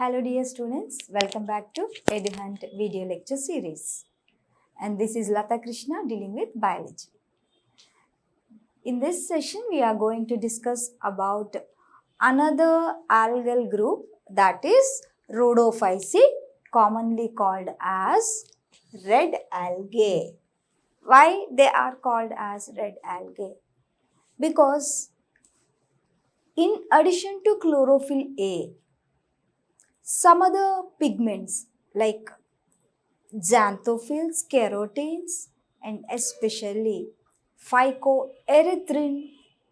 Hello dear students, welcome back to EduHunt video lecture series. And this is Lata Krishna dealing with biology. In this session, we are going to discuss about another algal group, that is Rhodophyceae, commonly called as red algae. Why they are called as red algae? Because in addition to chlorophyll A, some other pigments like xanthophylls, carotenes, and especially phycoerythrin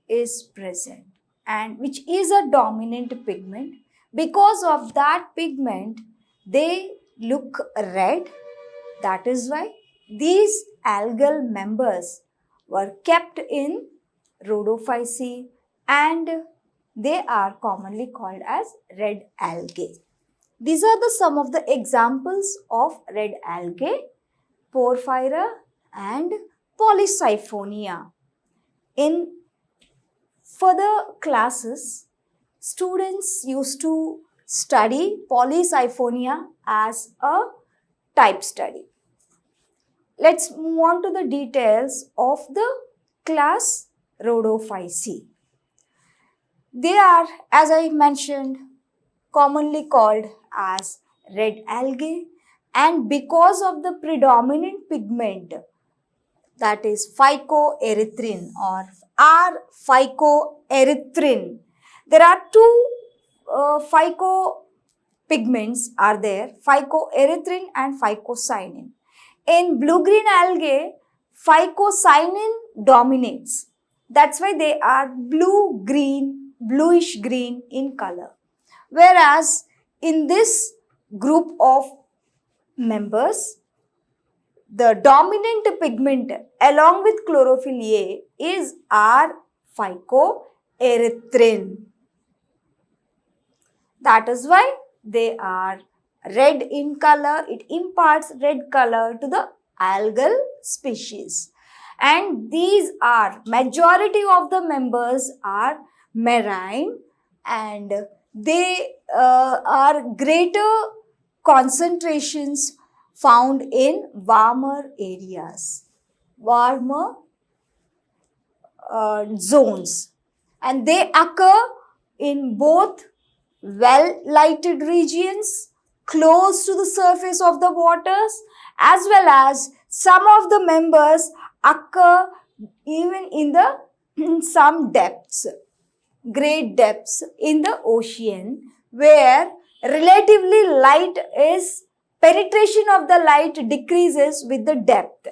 is present, and which is a dominant pigment. Because of that pigment, they look red. That is why these algal members were kept in Rhodophyceae and they are commonly called as red algae. These are some of the examples of red algae: Porphyra and Polysiphonia. In further classes, students used to study Polysiphonia as a type study. Let's move on to the details of the class Rhodophyceae. They are, as I mentioned, commonly called as red algae, and because of the predominant pigment, that is phycoerythrin or R-phycoerythrin. There are two phycopigments are there, phycoerythrin and phycocyanin. In blue-green algae, phycocyanin dominates. That's why they are blue-green, bluish-green in color. Whereas in this group of members, the dominant pigment along with chlorophyll A is R-phycoerythrin. That is why they are red in color. It imparts red color to the algal species. And these are, majority of the members are marine, and they are greater concentrations found in warmer areas, warmer zones, and they occur in both well-lighted regions close to the surface of the waters, as well as some of the members occur even in some depths, great depths in the ocean, where relatively penetration of the light decreases with the depth.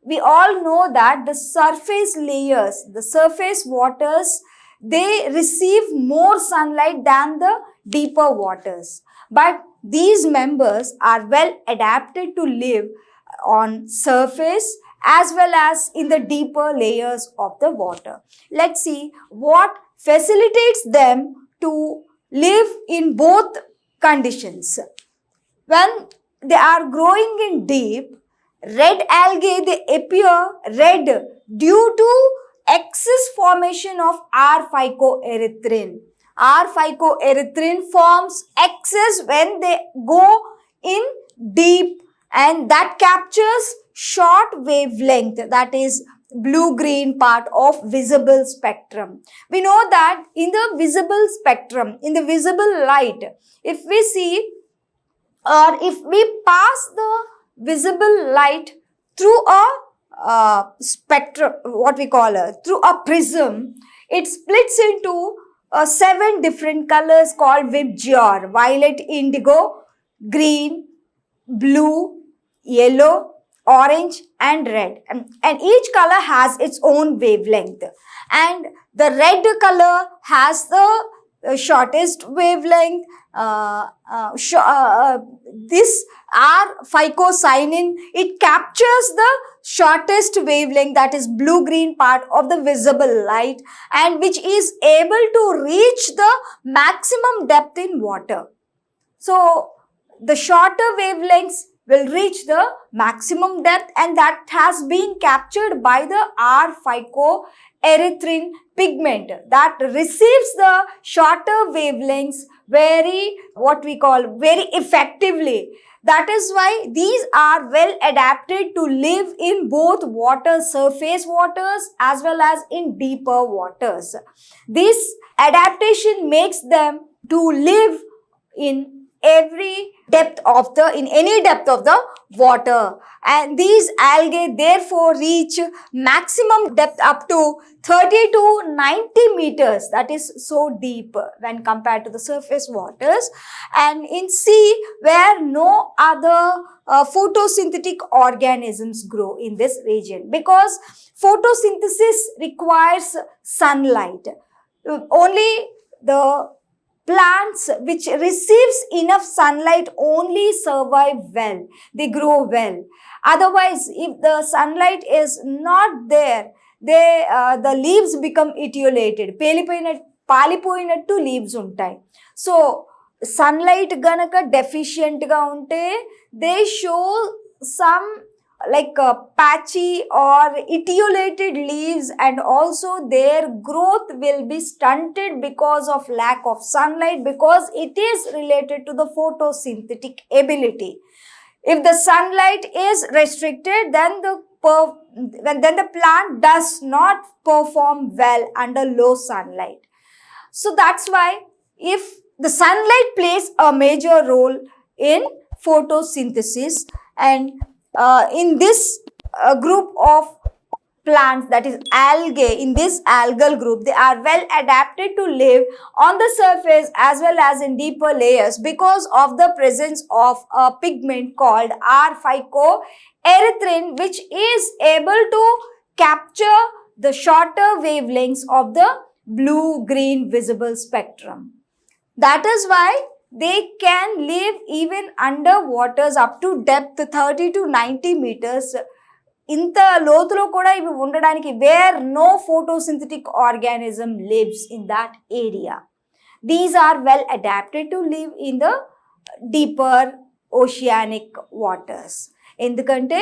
We all know that the surface layers, the surface waters, they receive more sunlight than the deeper waters. But these members are well adapted to live on surface as well as in the deeper layers of the water. Let's see what facilitates them to live in both conditions. When they are growing in deep, red algae, they appear red due to excess formation of R-phycoerythrin. R-phycoerythrin forms excess when they go in deep, and that captures short wavelength, that is blue-green part of visible spectrum. We know that in the visible spectrum, in the visible light, if we see or if we pass the visible light through a spectrum, what we call through a prism, it splits into 7 different colors called VIBGYOR: violet, indigo, green, blue, yellow, orange and red. And each color has its own wavelength. And the red color has the shortest wavelength. This R-phycocyanin, it captures the shortest wavelength, that is blue-green part of the visible light, and which is able to reach the maximum depth in water. So the shorter wavelengths will reach the maximum depth, and that has been captured by the R-phycoerythrin pigment that receives the shorter wavelengths very effectively. That is why these are well adapted to live in both surface waters as well as in deeper waters. This adaptation makes them to live in any depth of the water, and these algae therefore reach maximum depth up to 30 to 90 meters. That is so deep when compared to the surface waters, and in sea where no other photosynthetic organisms grow in this region, because photosynthesis requires sunlight. Only the plants which receives enough sunlight only survive well, they grow well. Otherwise, if the sunlight is not there, the leaves become etiolated, పాలిపోయినట్టు leaves ఉంటాయి. So sunlight గనక deficient గా ఉంటే they show some like patchy or etiolated leaves, and also their growth will be stunted because of lack of sunlight, because it is related to the photosynthetic ability. If the sunlight is restricted, then the plant does not perform well under low sunlight. So that's why if the sunlight plays a major role in photosynthesis, and in this group of plants, that is algae, in this algal group, they are well adapted to live on the surface as well as in deeper layers because of the presence of a pigment called R-phycoerythrin, which is able to capture the shorter wavelengths of the blue-green visible spectrum. That is why they can live even under waters up to depth 30 to 90 meters. ఇంత లోతులో కూడా ఇవి ఉండడానికి where no photosynthetic organism lives in that area. These are well adapted to live in the deeper oceanic waters. ఎందుకంటే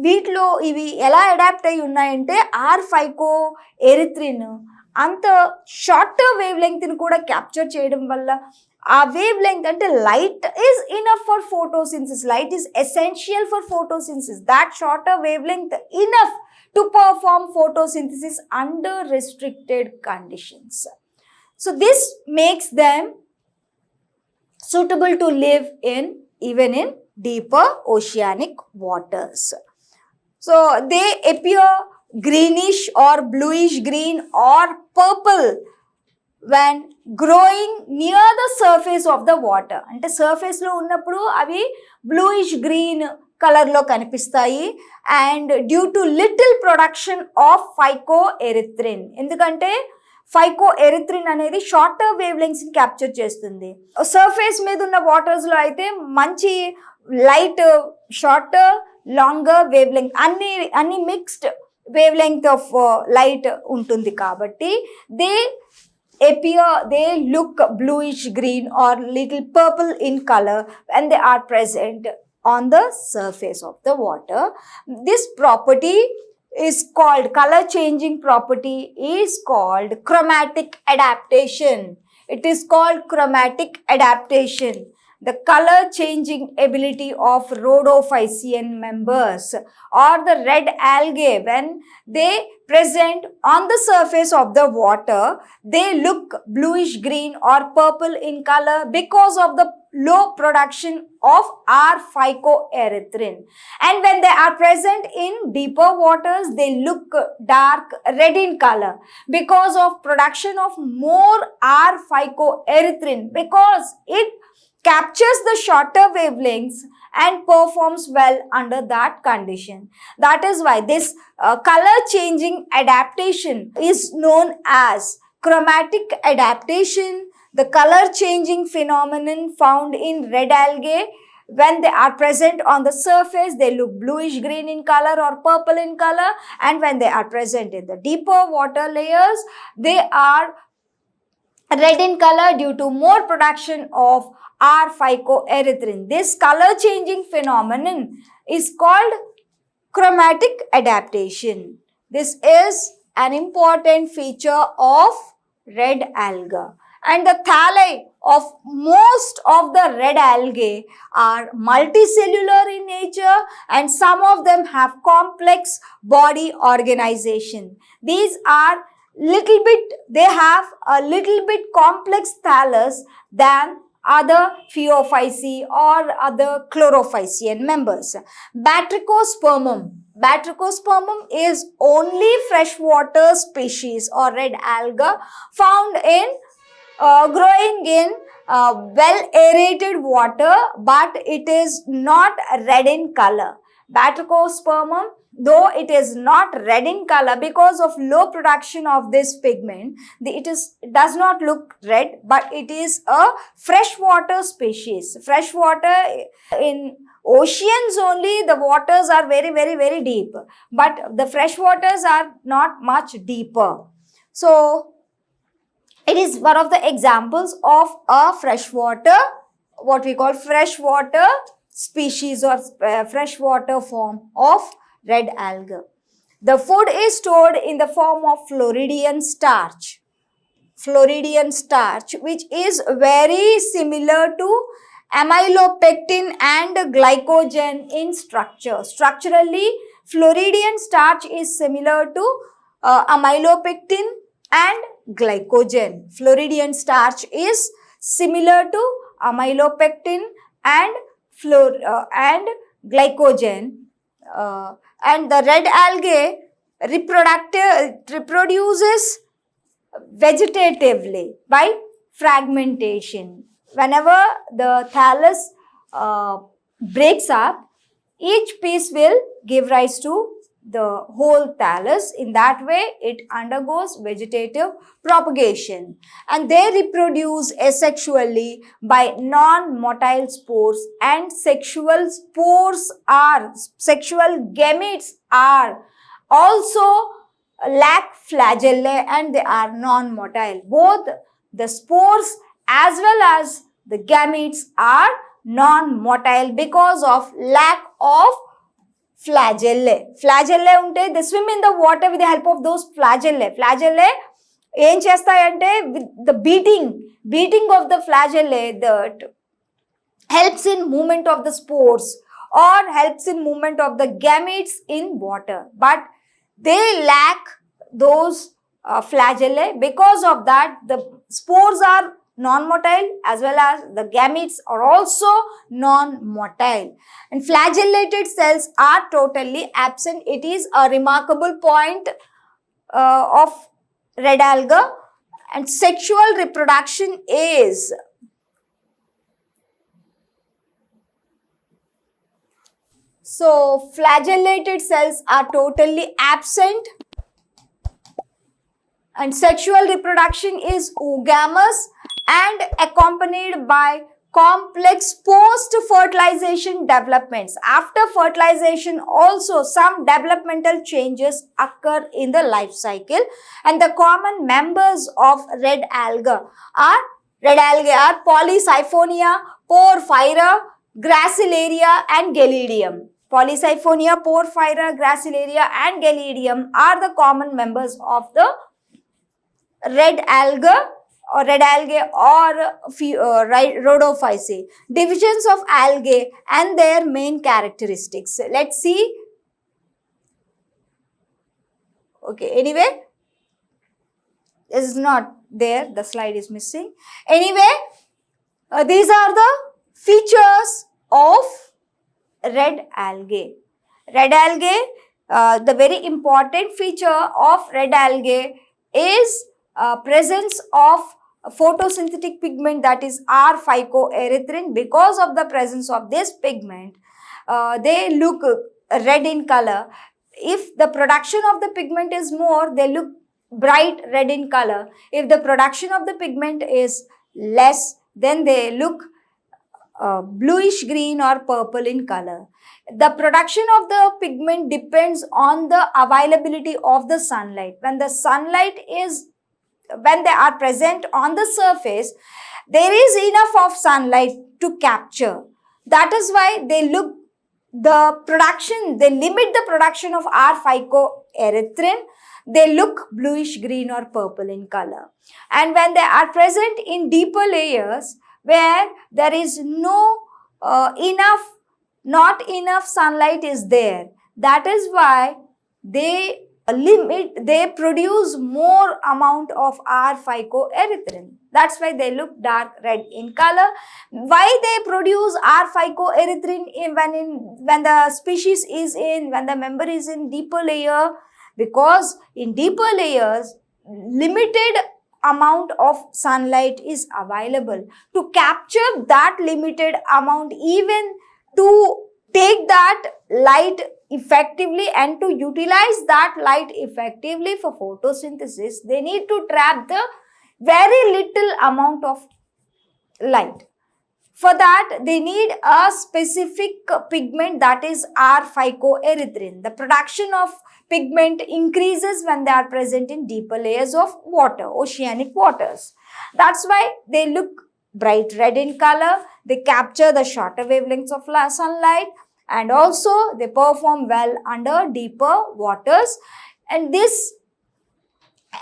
వీటిలో ఇవి ఎలా adapt అయి ఉన్నాయంటే R-phycoerythrin అంత షార్టర్ వేవ్ లెంగ్త్ని కూడా క్యాప్చర్ చేయడం వల్ల ఆ వేవ్ లెంగ్త్ అంటే light is enough for photosynthesis, light is essential for photosynthesis, that shorter wave length enough to perform photosynthesis under restricted conditions. So this makes them suitable to live even in deeper oceanic waters. So they appear greenish or bluish green or purple when growing near the surface of the water. అంటే surface లో ఉన్నప్పుడు అవి bluish green colour లో కనిపిస్తాయి, and due to little production of phycoerythrin. ఎందుకంటే phycoerythrin అనేది shorter wavelengths ని capture చేస్తుంది. సర్ఫేస్ మీద ఉన్న వాటర్స్ లో అయితే మంచి light shorter longer wavelength అన్ని mixed wavelength of light ఉంటుంది కాబట్టి they look bluish green or little purple in color when they are present on the surface of the water. This property is called, color changing property is called chromatic adaptation. It is called chromatic adaptation. The color changing ability of rhodophycean members or the red algae, when they present on the surface of the water, they look bluish green or purple in color because of the low production of R-phycoerythrin. And when they are present in deeper waters, they look dark red in color because of production of more R-phycoerythrin, because it captures the shorter wavelengths and performs well under that condition. That is why this color changing adaptation is known as chromatic adaptation. The color changing phenomenon found in red algae When they are present on the surface, they look bluish green in color or purple in color, and when they are present in the deeper water layers, they are red in color due to more production of R-phycoerythrin. This color changing phenomenon is called chromatic adaptation. This is an important feature of red alga. And the thalli of most of the red algae are multicellular in nature, and some of them have complex body organization. These are they have a little bit complex thallus than other Phaeophyceae or other Chlorophycean members. Batrachospermum. Batrachospermum is only freshwater species or red alga found in growing in well aerated water, but it is not red in color. Batrachospermum, though it is not red in color because of low production of this pigment, it does not look red, but it is a freshwater species. Freshwater in oceans only, the waters are very deep, but the fresh waters are not much deeper. So it is one of the examples of a freshwater, what we call freshwater species or freshwater form of red alga. The food is stored in the form of Floridian starch. Floridian starch, which is very similar to amylopectin and glycogen in structure. Structurally, Floridian starch is similar to amylopectin and glycogen. Floridian starch is similar to amylopectin and glycogen, and the red algae reproduces vegetatively by fragmentation. Whenever the thallus breaks up, each piece will give rise to the whole thallus. In that way, it undergoes vegetative propagation, and they reproduce asexually by non-motile spores, and sexual gametes are also lack flagellae and they are non-motile. Both the spores as well as the gametes are non-motile because of lack of flagellae. Flagellae unte, they swim in the water with the help of those flagellae. Flagellae em chestayante, with the beating of the flagellae that helps in movement of the spores or helps in movement of the gametes in water, but they lack those flagellae. Because of that, the spores are non-motile as well as the gametes are also non-motile, and flagellated cells are totally absent. It is a remarkable point of red alga. And sexual reproduction is flagellated cells are totally absent, and sexual reproduction is oogamous and accompanied by complex post-fertilization developments. After fertilization also some developmental changes occur in the life cycle, and the common members of red algae are Polysiphonia, Porphyra, Gracilaria and Gelidium. Polysiphonia, Porphyra, Gracilaria and Gelidium are the common members of the red alga or Rhodophyceae. Divisions of algae and their main characteristics. Let's see. Okay, anyway, this is not there, the slide is missing. Anyway, these are the features of red algae. Red algae, the very important feature of red algae is presence of photosynthetic pigment, that is R-phycoerythrin. Because of the presence of this pigment, they look red in color. If the production of the pigment is more, they look bright red in color. If the production of the pigment is less, then they look bluish green or purple in color. The production of the pigment depends on the availability of the sunlight. When they are present on the surface, there is enough of sunlight to capture. That is why they limit the production of R-phycoerythrin. They look bluish green or purple in color. And when they are present in deeper layers where there is not enough sunlight is there, that is why they produce more amount of R-phycoerythrin. That's why they look dark red in color. Why they produce R-phycoerythrin when the member is in deeper layer? Because in deeper layers, limited amount of sunlight is available. To capture that limited amount, even to take that light effectively and to utilize that light effectively for photosynthesis, they need to trap the very little amount of light. For that, they need a specific pigment, that is R-phycoerythrin. The production of pigment increases when they are present in deeper layers of water, oceanic waters. That's why they look bright red in color. They capture the shorter wavelengths of sunlight, and also they perform well under deeper waters. And this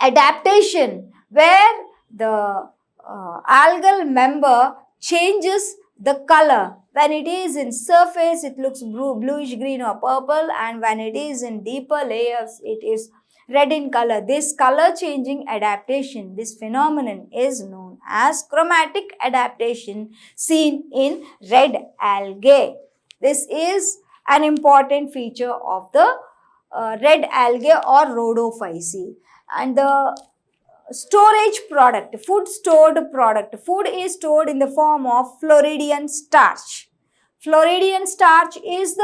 adaptation, where the algal member changes the color. When it is in surface, it looks bluish green or purple, and when it is in deeper layers, it is red in color. This color changing adaptation, this phenomenon is known as chromatic adaptation, seen in red algae. This is an important feature of the red algae or rhodophyceae. And the storage product, food is stored in the form of Floridian starch. Floridian starch is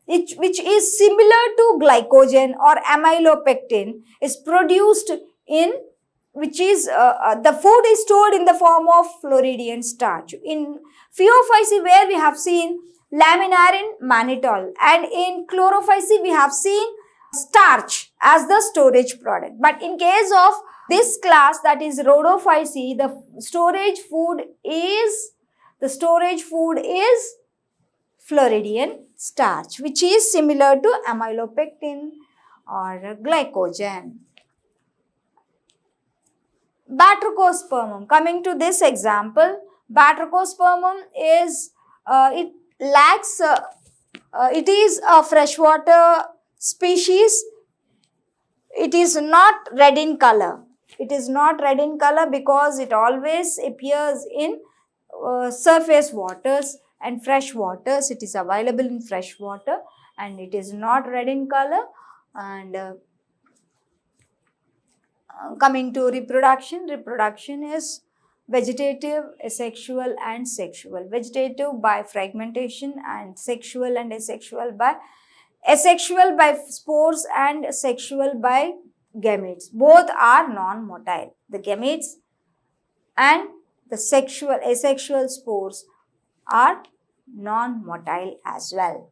which is similar to glycogen or amylopectin, is produced in the food is stored in the form of Floridian starch. In Phaeophyceae, where we have seen laminarin mannitol, and in Chlorophyceae we have seen starch as the storage product. But in case of this class, that is Rhodophyceae, the storage food is Floridian starch, which is similar to amylopectin or glycogen. Batrachospermum. Coming to this example, Batrachospermum is it is a freshwater species. It is not red in color. It is not red in color because it always appears in surface waters and fresh waters. It is available in fresh water, and it is not red in color. And coming to reproduction is vegetative, asexual and sexual. Vegetative by fragmentation, and sexual and asexual by spores and sexual by gametes. Both are non-motile. The gametes and the asexual spores are non-motile as well.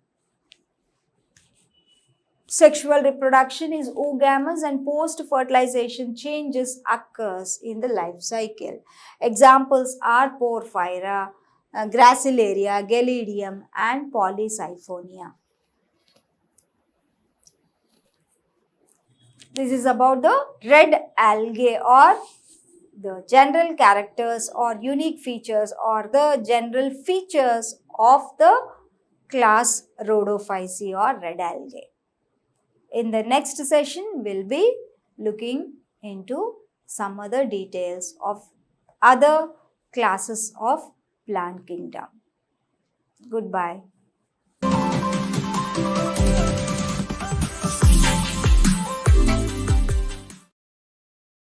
Sexual reproduction is oogamous, and post-fertilization changes occurs in the life cycle. Examples are Porphyra, Gracilaria, Gelidium and Polysiphonia. This is about the red algae, or the general characters or unique features or the general features of the class Rhodophyceae or red algae. In the next session, we'll be looking into some other details of other classes of plant kingdom. Goodbye.